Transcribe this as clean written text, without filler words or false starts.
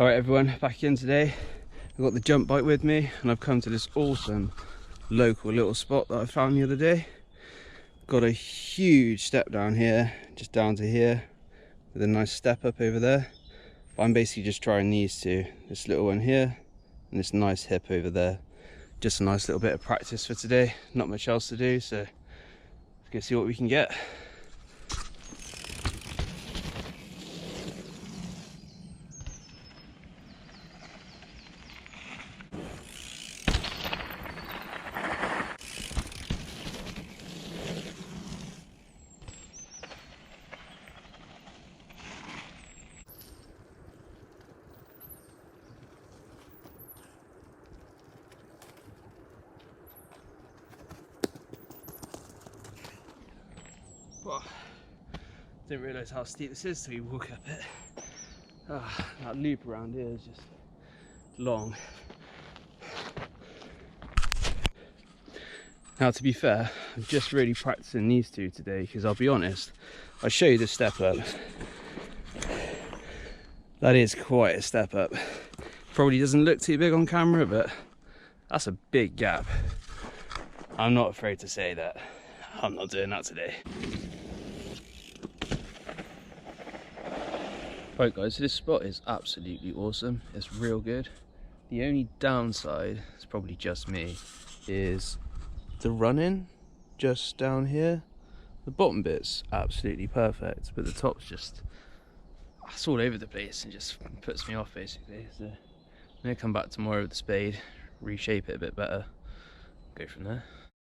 Alright everyone, back again today. I've got the jump bike with me and I've come to this awesome local little spot that I found the other day. Got a huge step down here, just down to here, with a nice step up over there. But I'm basically just trying these two, this little one here and this nice hip over there. Just a nice little bit of practice for today, not much else to do, so let's go see what we can get. Well, didn't realise how steep this is till you walk up it. That loop around here is just long. Now to be fair, I'm just really practicing these two today because I'll be honest, I'll show you the step up. That is quite a step up. Probably doesn't look too big on camera, but that's a big gap. I'm not afraid to say that. I'm not doing that today. Right guys, so this spot is absolutely awesome. It's real good. The only downside, it's probably just me, is the run-in just down here. The bottom bit's absolutely perfect, but the top's just, it's all over the place and just puts me off basically. So I'm gonna come back tomorrow with the spade, reshape it a bit better, go from there.